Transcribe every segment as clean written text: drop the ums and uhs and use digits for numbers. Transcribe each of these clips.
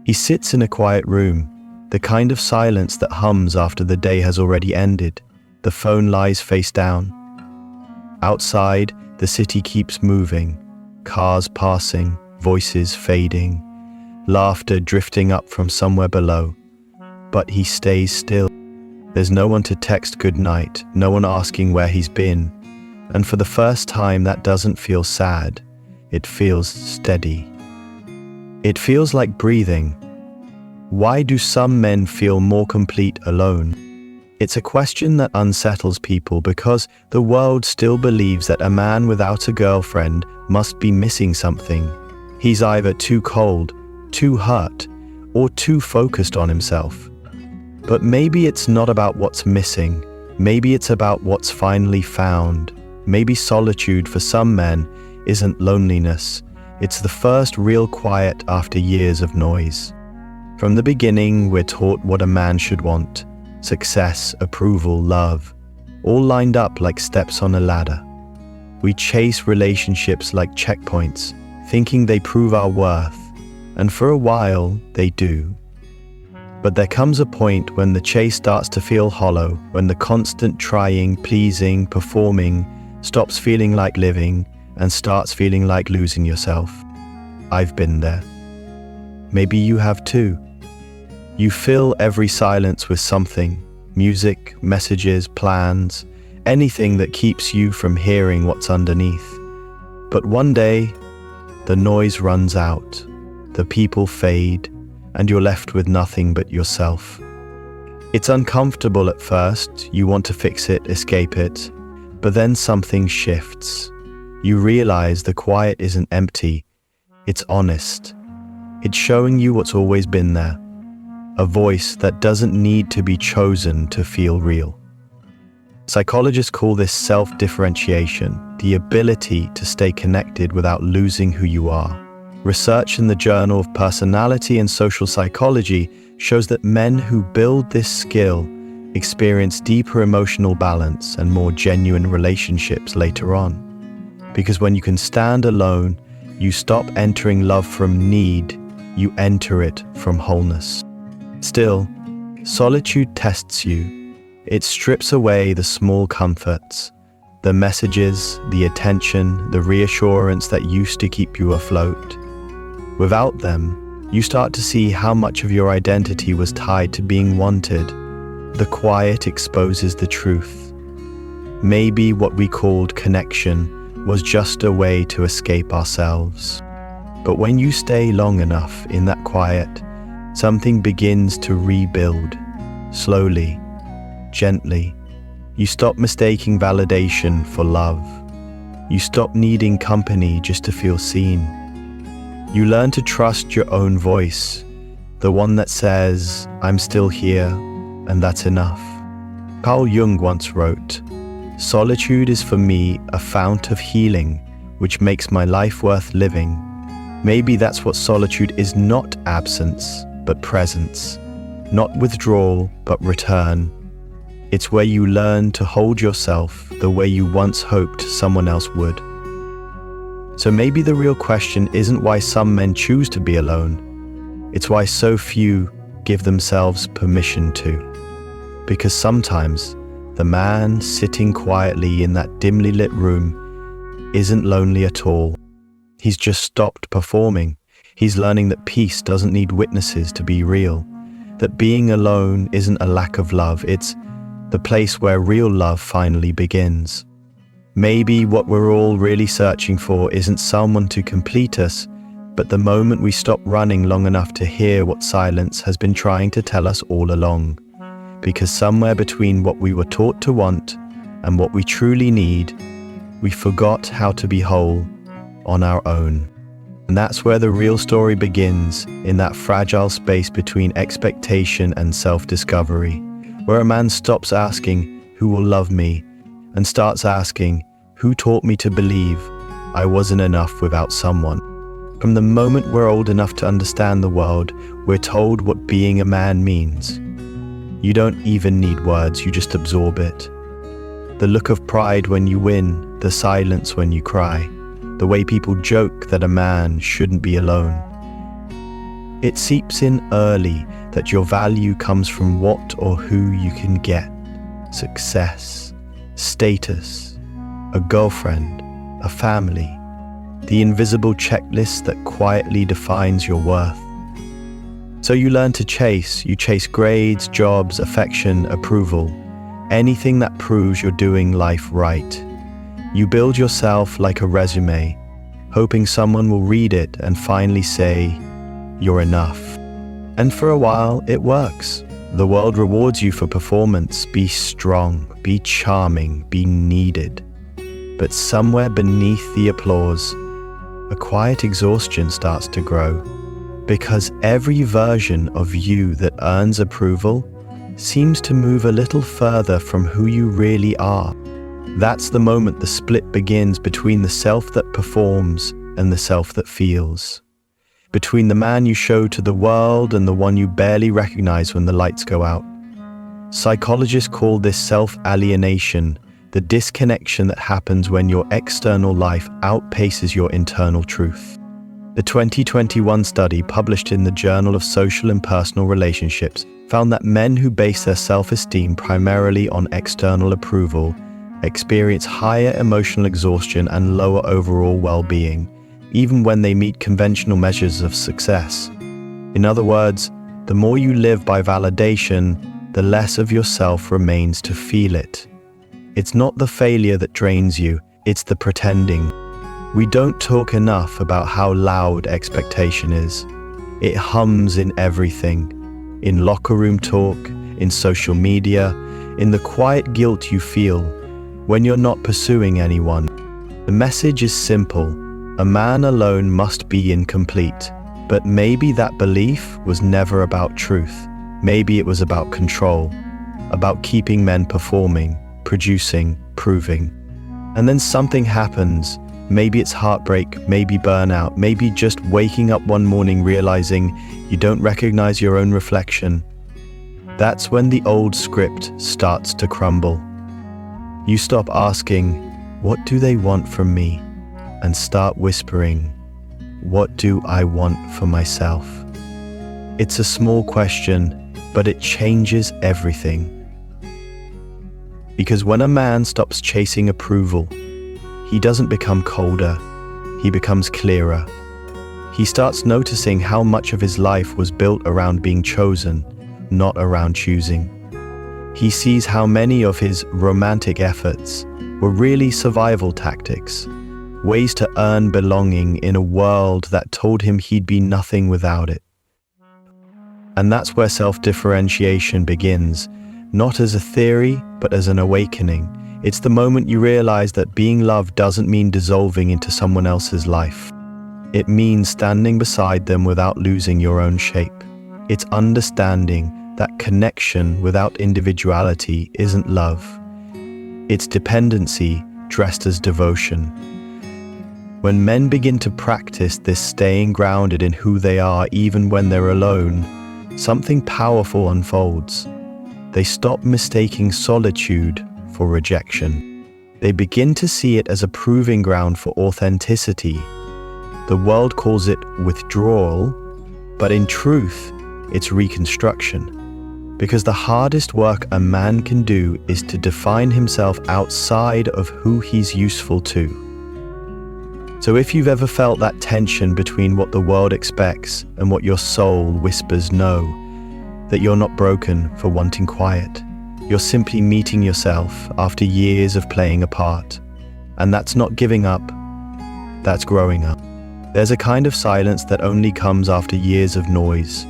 He sits in a quiet room, the kind of silence that hums after the day has already ended. The phone lies face down. Outside, the city keeps moving, cars passing, voices fading, laughter drifting up from somewhere below. But he stays still. There's no one to text goodnight, no one asking where he's been. And for the first time, that doesn't feel sad. It feels steady. It feels like breathing. Why do some men feel more complete alone? It's a question that unsettles people because the world still believes that a man without a girlfriend must be missing something. He's either too cold, too hurt, or too focused on himself. But maybe it's not about what's missing. Maybe it's about what's finally found. Maybe solitude for some men isn't loneliness. It's the first real quiet after years of noise. From the beginning, we're taught what a man should want: success, approval, love, all lined up like steps on a ladder. We chase relationships like checkpoints, thinking they prove our worth, and for a while, they do. But there comes a point when the chase starts to feel hollow, when the constant trying, pleasing, performing stops feeling like living and starts feeling like losing yourself. I've been there. Maybe you have too. You fill every silence with something: music, messages, plans, anything that keeps you from hearing what's underneath. But one day, the noise runs out, the people fade, and you're left with nothing but yourself. It's uncomfortable at first, you want to fix it, escape it, but then something shifts. You realize the quiet isn't empty, it's honest. It's showing you what's always been there, a voice that doesn't need to be chosen to feel real. Psychologists call this self-differentiation, the ability to stay connected without losing who you are. Research in the Journal of Personality and Social Psychology shows that men who build this skill experience deeper emotional balance and more genuine relationships later on. Because when you can stand alone, you stop entering love from need, you enter it from wholeness. Still, solitude tests you. It strips away the small comforts, the messages, the attention, the reassurance that used to keep you afloat. Without them, you start to see how much of your identity was tied to being wanted. The quiet exposes the truth. Maybe what we called connection was just a way to escape ourselves. But when you stay long enough in that quiet, something begins to rebuild. Slowly, gently. You stop mistaking validation for love. You stop needing company just to feel seen. You learn to trust your own voice, the one that says, "I'm still here, and that's enough." Carl Jung once wrote, "Solitude is for me a fount of healing, which makes my life worth living." Maybe that's what solitude is: not absence, but presence. Not withdrawal, but return. It's where you learn to hold yourself the way you once hoped someone else would. So maybe the real question isn't why some men choose to be alone. It's why so few give themselves permission to. Because sometimes the man sitting quietly in that dimly lit room isn't lonely at all. He's just stopped performing. He's learning that peace doesn't need witnesses to be real. That being alone isn't a lack of love. It's the place where real love finally begins. Maybe what we're all really searching for isn't someone to complete us, but the moment we stop running long enough to hear what silence has been trying to tell us all along. Because somewhere between what we were taught to want and what we truly need, we forgot how to be whole on our own. And that's where the real story begins, in that fragile space between expectation and self-discovery, where a man stops asking, "Who will love me?" and starts asking, "Who taught me to believe I wasn't enough without someone?" From the moment we're old enough to understand the world, we're told what being a man means. You don't even need words, you just absorb it. The look of pride when you win, the silence when you cry, the way people joke that a man shouldn't be alone. It seeps in early that your value comes from what or who you can get. Success, status, a girlfriend, a family. The invisible checklist that quietly defines your worth. So you learn to chase. You chase grades, jobs, affection, approval. Anything that proves you're doing life right. You build yourself like a resume, hoping someone will read it and finally say, "You're enough." And for a while, it works. The world rewards you for performance. Be strong, be charming, be needed. But somewhere beneath the applause, a quiet exhaustion starts to grow. Because every version of you that earns approval seems to move a little further from who you really are. That's the moment the split begins between the self that performs and the self that feels. Between the man you show to the world and the one you barely recognize when the lights go out. Psychologists call this self-alienation, the disconnection that happens when your external life outpaces your internal truth. The 2021 study published in the Journal of Social and Personal Relationships found that men who base their self-esteem primarily on external approval experience higher emotional exhaustion and lower overall well-being, even when they meet conventional measures of success. In other words, the more you live by validation, the less of yourself remains to feel it. It's not the failure that drains you, it's the pretending. We don't talk enough about how loud expectation is. It hums in everything. In locker room talk, in social media, in the quiet guilt you feel when you're not pursuing anyone. The message is simple. A man alone must be incomplete. But maybe that belief was never about truth. Maybe it was about control, about keeping men performing, producing, proving. And then something happens. Maybe it's heartbreak, maybe burnout, maybe just waking up one morning realizing you don't recognize your own reflection. That's when the old script starts to crumble. You stop asking, "What do they want from me?" and start whispering, "What do I want for myself?" It's a small question, but it changes everything. Because when a man stops chasing approval, he doesn't become colder, he becomes clearer. He starts noticing how much of his life was built around being chosen, not around choosing. He sees how many of his romantic efforts were really survival tactics, ways to earn belonging in a world that told him he'd be nothing without it. And that's where self-differentiation begins, not as a theory, but as an awakening. It's the moment you realize that being loved doesn't mean dissolving into someone else's life. It means standing beside them without losing your own shape. It's understanding that connection without individuality isn't love. It's dependency dressed as devotion. When men begin to practice this staying grounded in who they are even when they're alone, something powerful unfolds. They stop mistaking solitude for rejection. They begin to see it as a proving ground for authenticity. The world calls it withdrawal, but in truth, it's reconstruction. Because the hardest work a man can do is to define himself outside of who he's useful to. So if you've ever felt that tension between what the world expects and what your soul whispers no, that you're not broken for wanting quiet. You're simply meeting yourself after years of playing a part. And that's not giving up, that's growing up. There's a kind of silence that only comes after years of noise.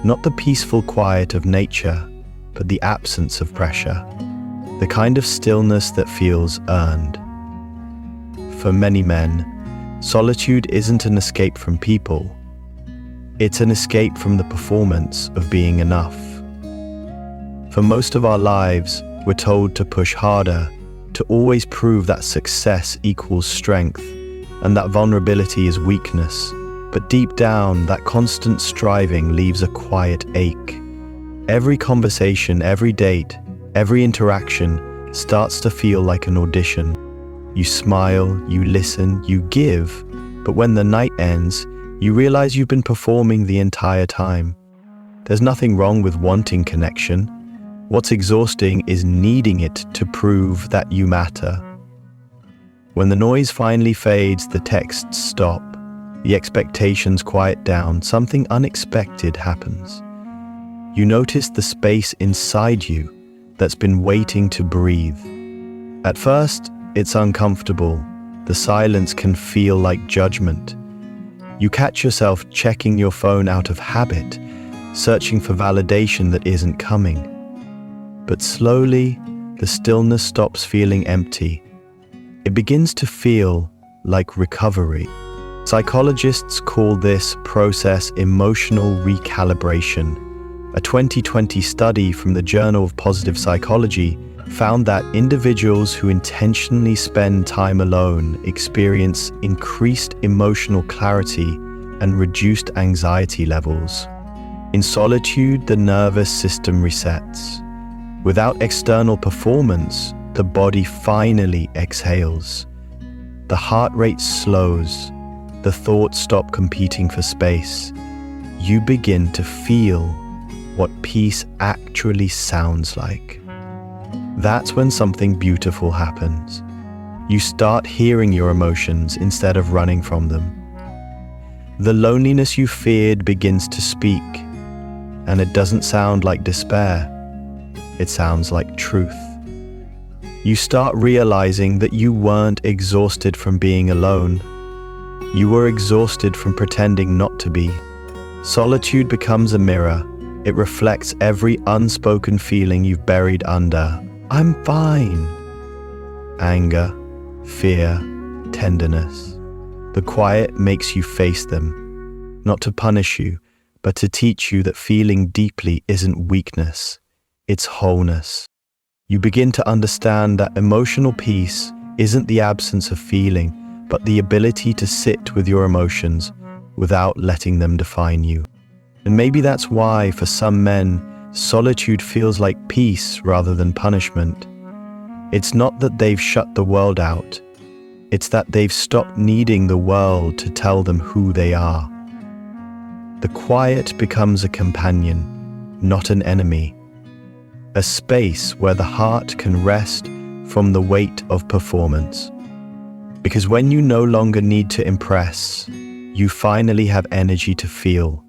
Not the peaceful quiet of nature, but the absence of pressure. The kind of stillness that feels earned. For many men, solitude isn't an escape from people. It's an escape from the performance of being enough. For most of our lives, we're told to push harder, to always prove that success equals strength, and that vulnerability is weakness. But deep down, that constant striving leaves a quiet ache. Every conversation, every date, every interaction starts to feel like an audition. You smile, you listen, you give, but when the night ends, You realize you've been performing the entire time. There's nothing wrong with wanting connection. What's exhausting is needing it to prove that you matter. When the noise finally fades, the texts stop, the expectations quiet down, something unexpected happens. You notice the space inside you that's been waiting to breathe. At first, it's uncomfortable. The silence can feel like judgment. You catch yourself checking your phone out of habit, searching for validation that isn't coming. But slowly, the stillness stops feeling empty. It begins to feel like recovery. Psychologists call this process emotional recalibration. A 2020 study from the Journal of Positive Psychology found that individuals who intentionally spend time alone experience increased emotional clarity and reduced anxiety levels. In solitude, the nervous system resets. Without external performance, the body finally exhales. The heart rate slows. The thoughts stop competing for space. You begin to feel what peace actually sounds like. That's when something beautiful happens. You start hearing your emotions instead of running from them. The loneliness you feared begins to speak, and it doesn't sound like despair. It sounds like truth. You start realizing that you weren't exhausted from being alone. You were exhausted from pretending not to be. Solitude becomes a mirror. It reflects every unspoken feeling you've buried under "I'm fine." Anger, fear, tenderness. The quiet makes you face them, not to punish you, but to teach you that feeling deeply isn't weakness, it's wholeness. You begin to understand that emotional peace isn't the absence of feeling, but the ability to sit with your emotions without letting them define you. And maybe that's why, for some men, solitude feels like peace rather than punishment. It's not that they've shut the world out. It's that they've stopped needing the world to tell them who they are. The quiet becomes a companion, not an enemy. A space where the heart can rest from the weight of performance. Because when you no longer need to impress, you finally have energy to feel.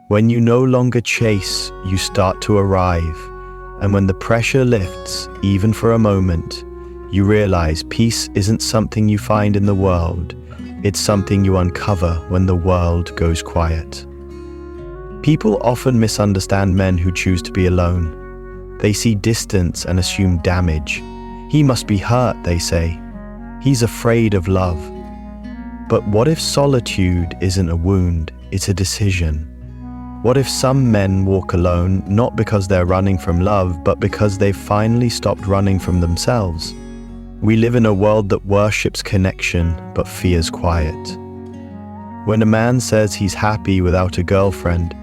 When you no longer chase, you start to arrive. And when the pressure lifts, even for a moment, you realize peace isn't something you find in the world. It's something you uncover when the world goes quiet. People often misunderstand men who choose to be alone. They see distance and assume damage. He must be hurt, they say. He's afraid of love. But what if solitude isn't a wound, it's a decision? What if some men walk alone, not because they're running from love, but because they've finally stopped running from themselves? We live in a world that worships connection, but fears quiet. When a man says he's happy without a girlfriend,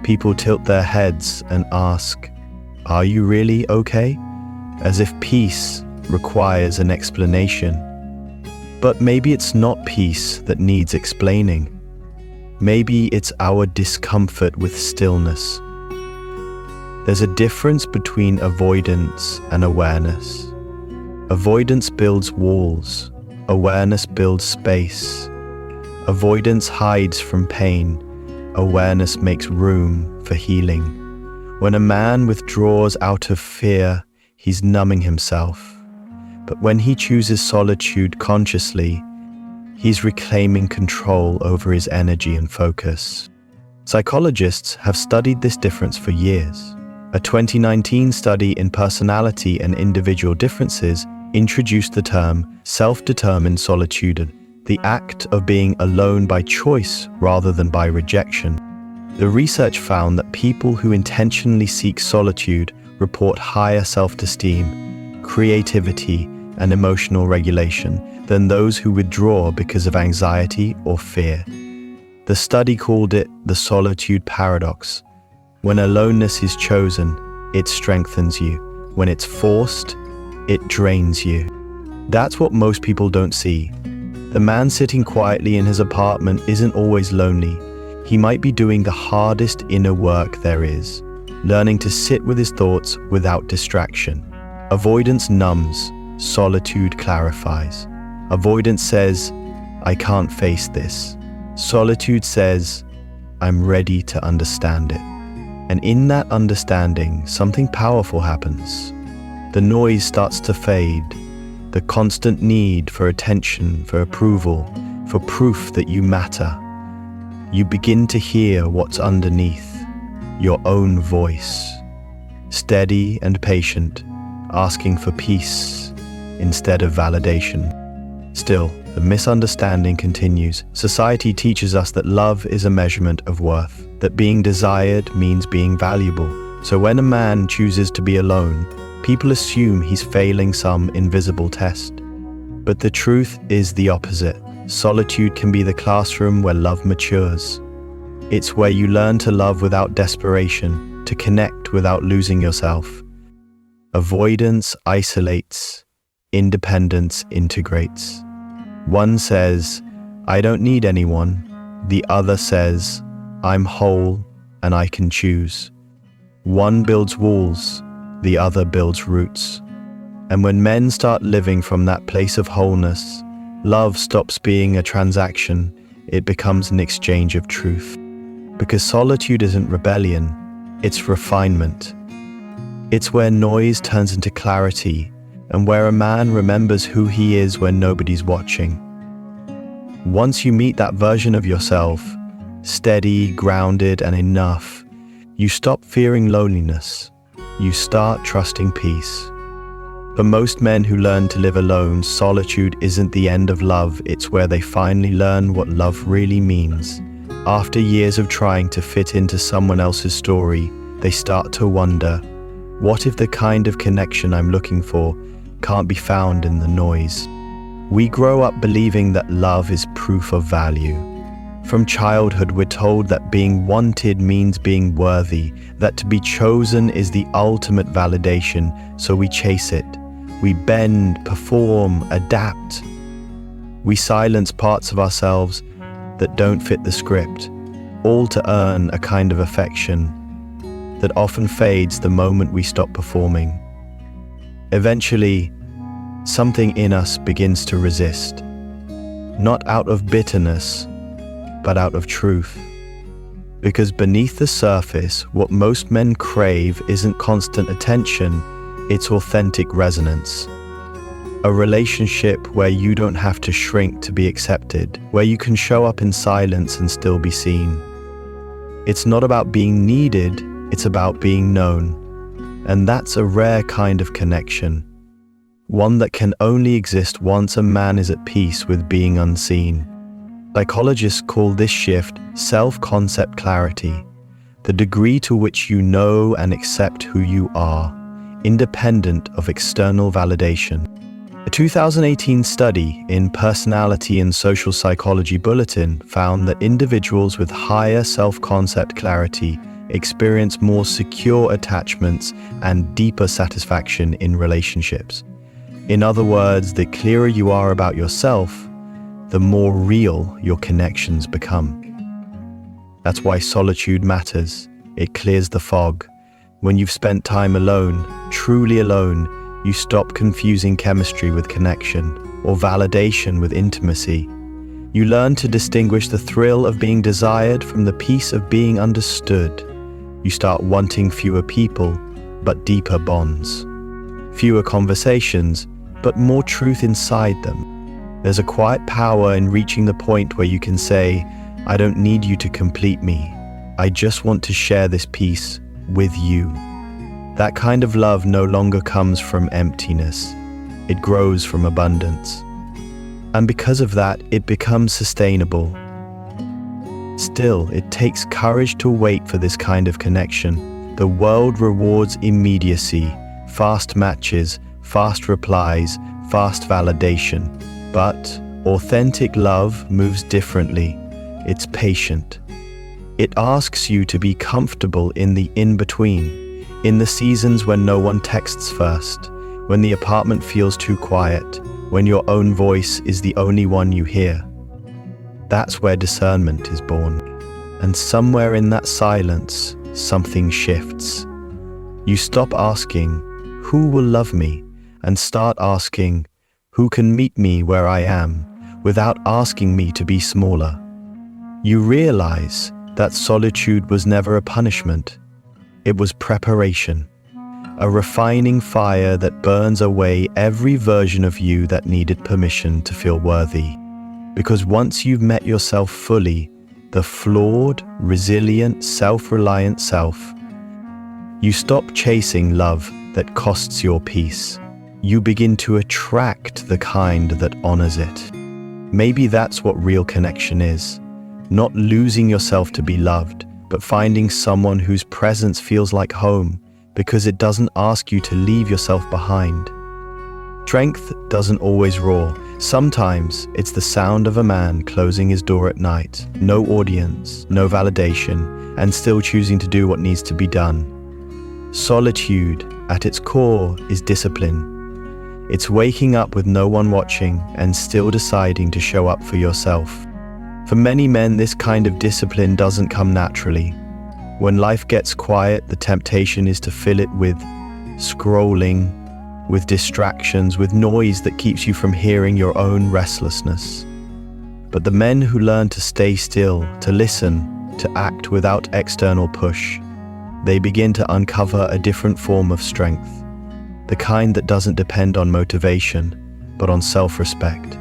people tilt their heads and ask, "Are you really okay?" As if peace requires an explanation. But maybe it's not peace that needs explaining. Maybe it's our discomfort with stillness. There's a difference between avoidance and awareness. Avoidance builds walls. Awareness builds space. Avoidance hides from pain. Awareness makes room for healing. When a man withdraws out of fear, he's numbing himself. But when he chooses solitude consciously, he's reclaiming control over his energy and focus. Psychologists have studied this difference for years. A 2019 study in personality and individual differences introduced the term self-determined solitude, the act of being alone by choice rather than by rejection. The research found that people who intentionally seek solitude report higher self-esteem, creativity, and emotional regulation than those who withdraw because of anxiety or fear. The study called it the solitude paradox. When aloneness is chosen, it strengthens you. When it's forced, it drains you. That's what most people don't see. The man sitting quietly in his apartment isn't always lonely. he might be doing the hardest inner work there is, learning to sit with his thoughts without distraction. Avoidance numbs, solitude clarifies. Avoidance says, I can't face this. Solitude says, I'm ready to understand it. And in that understanding, something powerful happens. The noise starts to fade. The constant need for attention, for approval, for proof that you matter. You begin to hear what's underneath, your own voice, steady and patient, asking for peace instead of validation. Still, the misunderstanding continues. Society teaches us that love is a measurement of worth, that being desired means being valuable. So when a man chooses to be alone, people assume he's failing some invisible test. But the truth is the opposite. Solitude can be the classroom where love matures. It's where you learn to love without desperation, to connect without losing yourself. Avoidance isolates, independence integrates. One says, I don't need anyone. The other says, I'm whole and I can choose. One builds walls, the other builds roots. And when men start living from that place of wholeness, love stops being a transaction, it becomes an exchange of truth. Because solitude isn't rebellion, it's refinement. It's where noise turns into clarity, and where a man remembers who he is when nobody's watching. Once you meet that version of yourself, steady, grounded, and enough, you stop fearing loneliness. You start trusting peace. For most men who learn to live alone, solitude isn't the end of love, it's where they finally learn what love really means. After years of trying to fit into someone else's story, they start to wonder, what if the kind of connection I'm looking for can't be found in the noise? We grow up believing that love is proof of value. From childhood, we're told that being wanted means being worthy, that to be chosen is the ultimate validation, so we chase it. We bend, perform, adapt. We silence parts of ourselves that don't fit the script, all to earn a kind of affection that often fades the moment we stop performing. Eventually, something in us begins to resist, not out of bitterness, but out of truth. Because beneath the surface, what most men crave isn't constant attention, it's authentic resonance. A relationship where you don't have to shrink to be accepted, where you can show up in silence and still be seen. It's not about being needed, it's about being known. And that's a rare kind of connection. One that can only exist once a man is at peace with being unseen. Psychologists call this shift self-concept clarity, the degree to which you know and accept who you are, independent of external validation. A 2018 study in Personality and Social Psychology Bulletin found that individuals with higher self-concept clarity experience more secure attachments and deeper satisfaction in relationships. In other words, the clearer you are about yourself, the more real your connections become. That's why solitude matters. It clears the fog. When you've spent time alone, truly alone, you stop confusing chemistry with connection or validation with intimacy. You learn to distinguish the thrill of being desired from the peace of being understood. You start wanting fewer people, but deeper bonds. Fewer conversations, but more truth inside them. There's a quiet power in reaching the point where you can say, I don't need you to complete me. I just want to share this peace with you. That kind of love no longer comes from emptiness. It grows from abundance. And because of that, it becomes sustainable. Still, it takes courage to wait for this kind of connection. The world rewards immediacy, fast matches, fast replies, fast validation. But authentic love moves differently. It's patient. It asks you to be comfortable in the in-between, in the seasons when no one texts first, when the apartment feels too quiet, when your own voice is the only one you hear. That's where discernment is born. And somewhere in that silence, something shifts. You stop asking, "Who will love me?" and start asking, "Who can meet me where I am without asking me to be smaller?" You realize that solitude was never a punishment. It was preparation, a refining fire that burns away every version of you that needed permission to feel worthy. Because once you've met yourself fully, the flawed, resilient, self-reliant self, you stop chasing love that costs your peace. You begin to attract the kind that honors it. Maybe that's what real connection is. Not losing yourself to be loved, but finding someone whose presence feels like home because it doesn't ask you to leave yourself behind. Strength doesn't always roar. Sometimes it's the sound of a man closing his door at night, no audience, no validation, and still choosing to do what needs to be done. Solitude, at its core, is discipline. It's waking up with no one watching and still deciding to show up for yourself. For many men, this kind of discipline doesn't come naturally. When life gets quiet, the temptation is to fill it with scrolling, with distractions, with noise that keeps you from hearing your own restlessness. But the men who learn to stay still, to listen, to act without external push, they begin to uncover a different form of strength, the kind that doesn't depend on motivation, but on self-respect.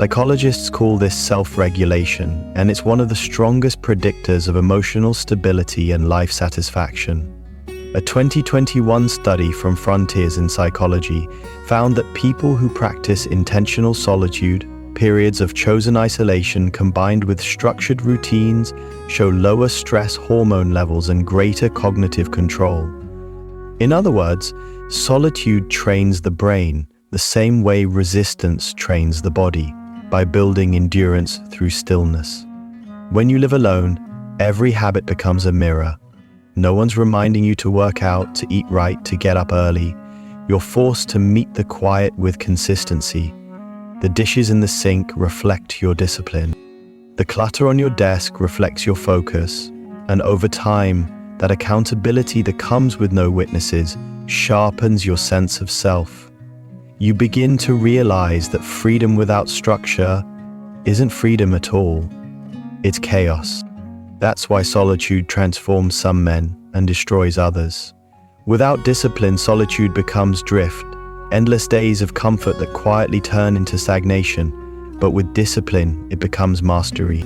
Psychologists call this self-regulation, and it's one of the strongest predictors of emotional stability and life satisfaction. A 2021 study from Frontiers in Psychology found that people who practice intentional solitude, periods of chosen isolation combined with structured routines, show lower stress hormone levels and greater cognitive control. In other words, solitude trains the brain the same way resistance trains the body, by building endurance through stillness. When you live alone, every habit becomes a mirror. No one's reminding you to work out, to eat right, to get up early. You're forced to meet the quiet with consistency. The dishes in the sink reflect your discipline. The clutter on your desk reflects your focus. And over time, that accountability that comes with no witnesses sharpens your sense of self. You begin to realize that freedom without structure isn't freedom at all. It's chaos. That's why solitude transforms some men and destroys others. Without discipline, solitude becomes drift, endless days of comfort that quietly turn into stagnation. But with discipline, it becomes mastery.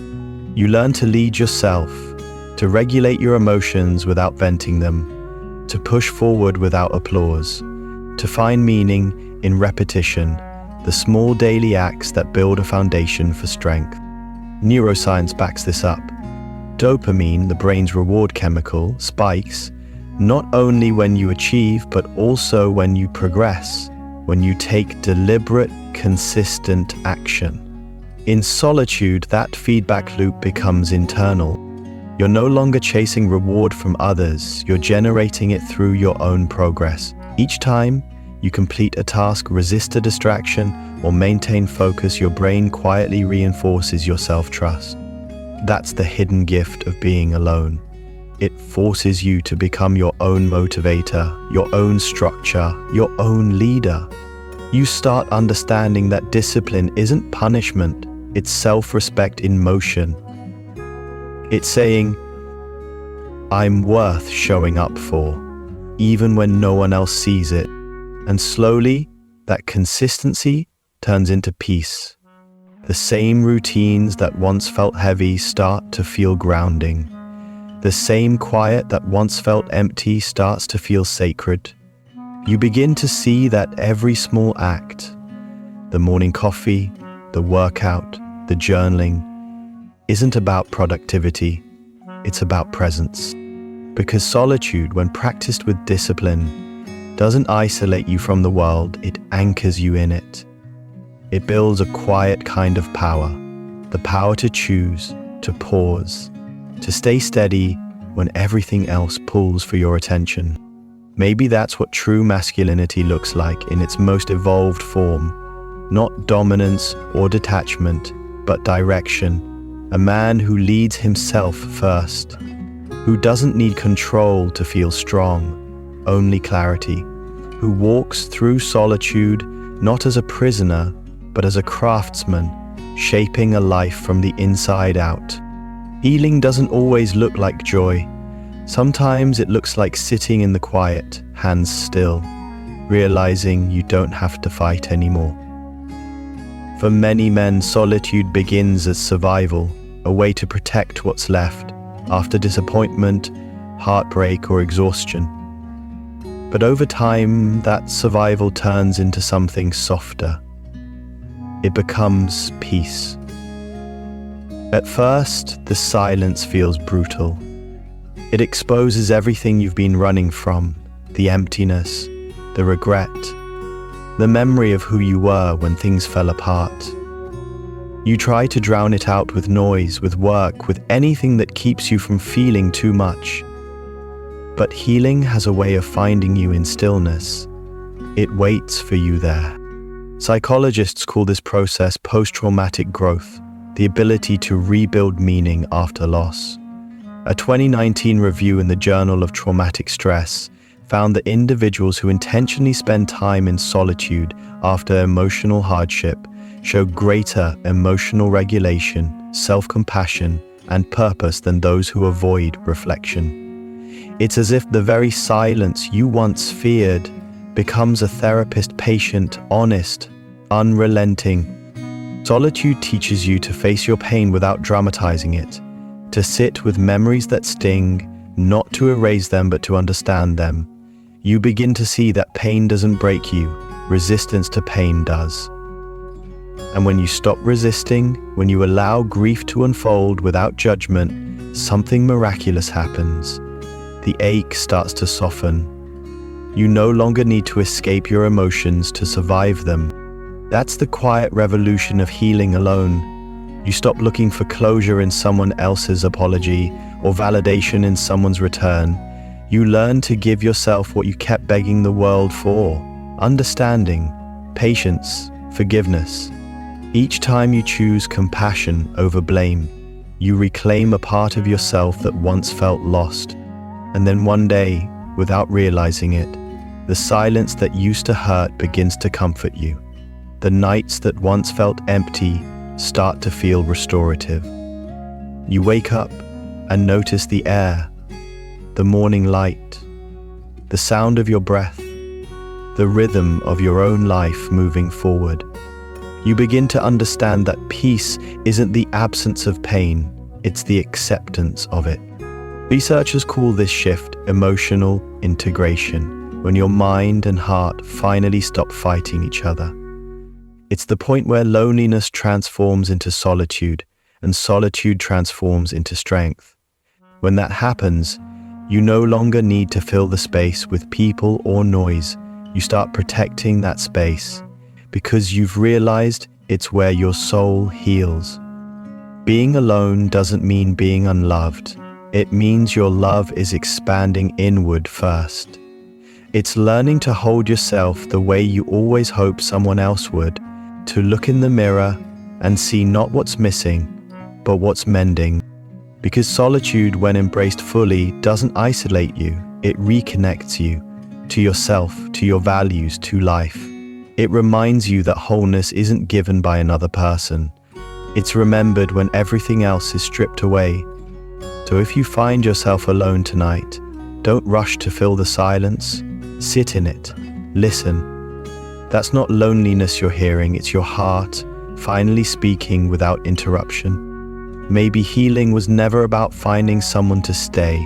You learn to lead yourself, to regulate your emotions without venting them, to push forward without applause, to find meaning in repetition, the small daily acts that build a foundation for strength. Neuroscience backs this up. Dopamine, the brain's reward chemical, spikes not only when you achieve, but also when you progress, when you take deliberate, consistent action. In solitude, that feedback loop becomes internal. You're no longer chasing reward from others, you're generating it through your own progress. Each time you complete a task, resist a distraction, or maintain focus, your brain quietly reinforces your self-trust. That's the hidden gift of being alone. It forces you to become your own motivator, your own structure, your own leader. You start understanding that discipline isn't punishment, it's self-respect in motion. It's saying, "I'm worth showing up for," even when no one else sees it. And slowly, that consistency turns into peace. The same routines that once felt heavy start to feel grounding. The same quiet that once felt empty starts to feel sacred. You begin to see that every small act, the morning coffee, the workout, the journaling, isn't about productivity, it's about presence. Because solitude, when practiced with discipline, doesn't isolate you from the world, it anchors you in it. It builds a quiet kind of power, the power to choose, to pause, to stay steady when everything else pulls for your attention. Maybe that's what true masculinity looks like in its most evolved form, not dominance or detachment, but direction, a man who leads himself first, who doesn't need control to feel strong, only clarity, who walks through solitude not as a prisoner, but as a craftsman, shaping a life from the inside out. Healing doesn't always look like joy. Sometimes it looks like sitting in the quiet, hands still, realizing you don't have to fight anymore. For many men, solitude begins as survival, a way to protect what's left after disappointment, heartbreak, or exhaustion. But over time, that survival turns into something softer. It becomes peace. At first, the silence feels brutal. It exposes everything you've been running from, the emptiness, the regret, the memory of who you were when things fell apart. You try to drown it out with noise, with work, with anything that keeps you from feeling too much. But healing has a way of finding you in stillness. It waits for you there. Psychologists call this process post-traumatic growth, the ability to rebuild meaning after loss. A 2019 review in the Journal of Traumatic Stress found that individuals who intentionally spend time in solitude after emotional hardship show greater emotional regulation, self-compassion, and purpose than those who avoid reflection. It's as if the very silence you once feared becomes a therapist, patient, honest, unrelenting. Solitude teaches you to face your pain without dramatizing it, to sit with memories that sting, not to erase them but to understand them. You begin to see that pain doesn't break you, resistance to pain does. And when you stop resisting, when you allow grief to unfold without judgment, something miraculous happens. The ache starts to soften. You no longer need to escape your emotions to survive them. That's the quiet revolution of healing alone. You stop looking for closure in someone else's apology or validation in someone's return. You learn to give yourself what you kept begging the world for: understanding, patience, forgiveness. Each time you choose compassion over blame, you reclaim a part of yourself that once felt lost. And then one day, without realizing it, the silence that used to hurt begins to comfort you. The nights that once felt empty start to feel restorative. You wake up and notice the air, the morning light, the sound of your breath, the rhythm of your own life moving forward. You begin to understand that peace isn't the absence of pain, it's the acceptance of it. Researchers call this shift emotional integration, when your mind and heart finally stop fighting each other. It's the point where loneliness transforms into solitude, and solitude transforms into strength. When that happens, you no longer need to fill the space with people or noise. You start protecting that space, because you've realized it's where your soul heals. Being alone doesn't mean being unloved. It means your love is expanding inward first. It's learning to hold yourself the way you always hoped someone else would, to look in the mirror and see not what's missing, but what's mending. Because solitude, when embraced fully, doesn't isolate you. It reconnects you to yourself, to your values, to life. It reminds you that wholeness isn't given by another person. It's remembered when everything else is stripped away. So if you find yourself alone tonight, don't rush to fill the silence. Sit in it. Listen. That's not loneliness you're hearing, it's your heart finally speaking without interruption. Maybe healing was never about finding someone to stay.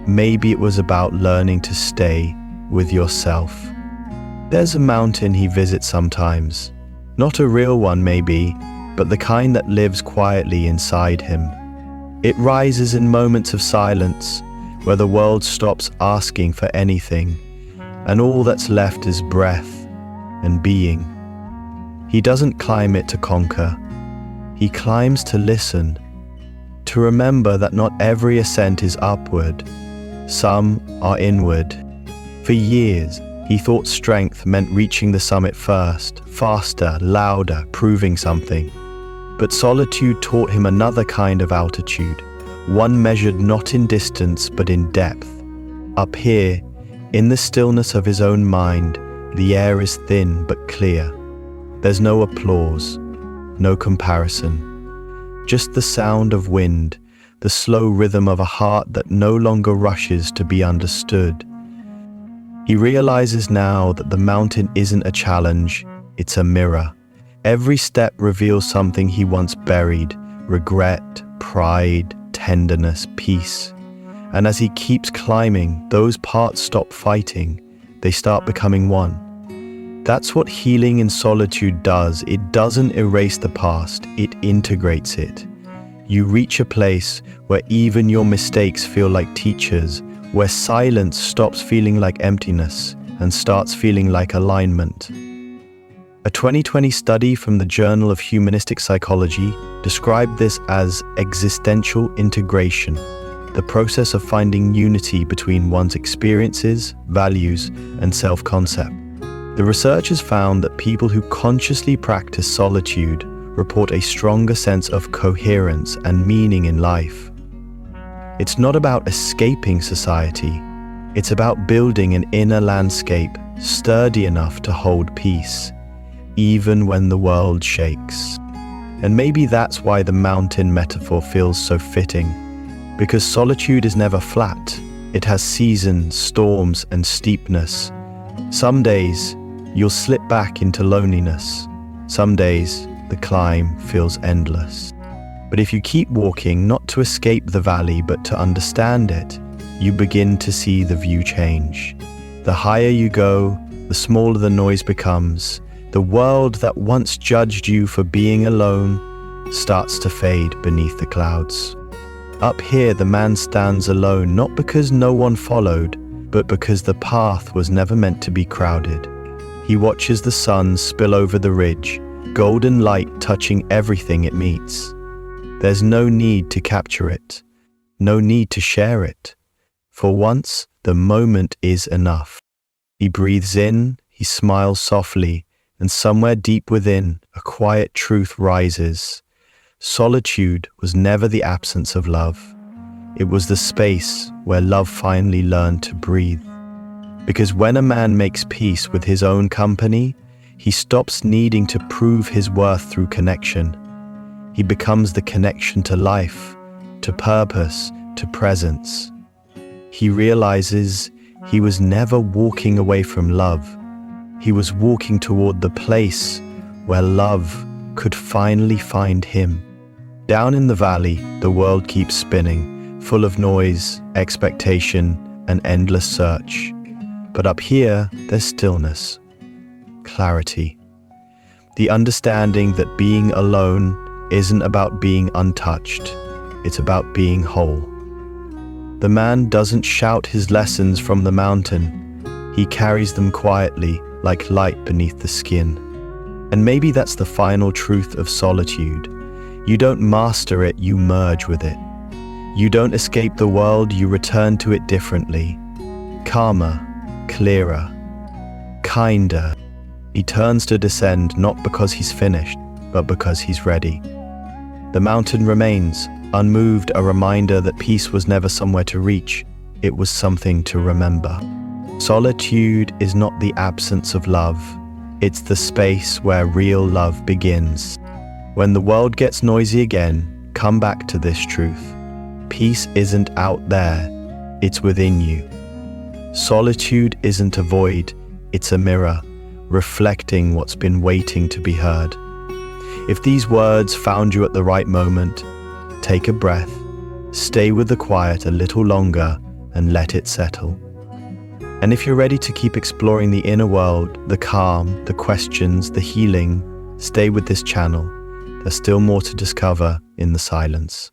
Maybe it was about learning to stay with yourself. There's a mountain he visits sometimes. Not a real one maybe, but the kind that lives quietly inside him. It rises in moments of silence, where the world stops asking for anything, and all that's left is breath and being. He doesn't climb it to conquer. He climbs to listen, to remember that not every ascent is upward. Some are inward. For years, he thought strength meant reaching the summit first, faster, louder, proving something. But solitude taught him another kind of altitude, one measured not in distance but in depth. Up here, in the stillness of his own mind, the air is thin but clear. There's no applause, no comparison, just the sound of wind, the slow rhythm of a heart that no longer rushes to be understood. He realizes now that the mountain isn't a challenge, it's a mirror. Every step reveals something he once buried: regret, pride, tenderness, peace. And as he keeps climbing, those parts stop fighting. They start becoming one. That's what healing in solitude does. It doesn't erase the past, it integrates it. You reach a place where even your mistakes feel like teachers, where silence stops feeling like emptiness and starts feeling like alignment. A 2020 study from the Journal of Humanistic Psychology described this as existential integration, the process of finding unity between one's experiences, values, and self-concept. The researchers found that people who consciously practice solitude report a stronger sense of coherence and meaning in life. It's not about escaping society, it's about building an inner landscape sturdy enough to hold peace, even when the world shakes. And maybe that's why the mountain metaphor feels so fitting, because solitude is never flat. It has seasons, storms, and steepness. Some days, you'll slip back into loneliness. Some days, the climb feels endless. But if you keep walking, not to escape the valley, but to understand it, you begin to see the view change. The higher you go, the smaller the noise becomes. The world that once judged you for being alone starts to fade beneath the clouds. Up here, the man stands alone, not because no one followed, but because the path was never meant to be crowded. He watches the sun spill over the ridge, golden light touching everything it meets. There's no need to capture it, no need to share it. For once, the moment is enough. He breathes in, he smiles softly, and somewhere deep within, a quiet truth rises. Solitude was never the absence of love. It was the space where love finally learned to breathe. Because when a man makes peace with his own company, he stops needing to prove his worth through connection. He becomes the connection to life, to purpose, to presence. He realizes he was never walking away from love. He was walking toward the place where love could finally find him. Down in the valley, the world keeps spinning, full of noise, expectation, and endless search. But up here, there's stillness, clarity. The understanding that being alone isn't about being untouched, it's about being whole. The man doesn't shout his lessons from the mountain. He carries them quietly, like light beneath the skin. And maybe that's the final truth of solitude. You don't master it, you merge with it. You don't escape the world, you return to it differently. Calmer, clearer, kinder. He turns to descend not because he's finished, but because he's ready. The mountain remains, unmoved, a reminder that peace was never somewhere to reach, it was something to remember. Solitude is not the absence of love, it's the space where real love begins. When the world gets noisy again, come back to this truth. Peace isn't out there, it's within you. Solitude isn't a void, it's a mirror, reflecting what's been waiting to be heard. If these words found you at the right moment, take a breath, stay with the quiet a little longer, and let it settle. And if you're ready to keep exploring the inner world, the calm, the questions, the healing, stay with this channel. There's still more to discover in the silence.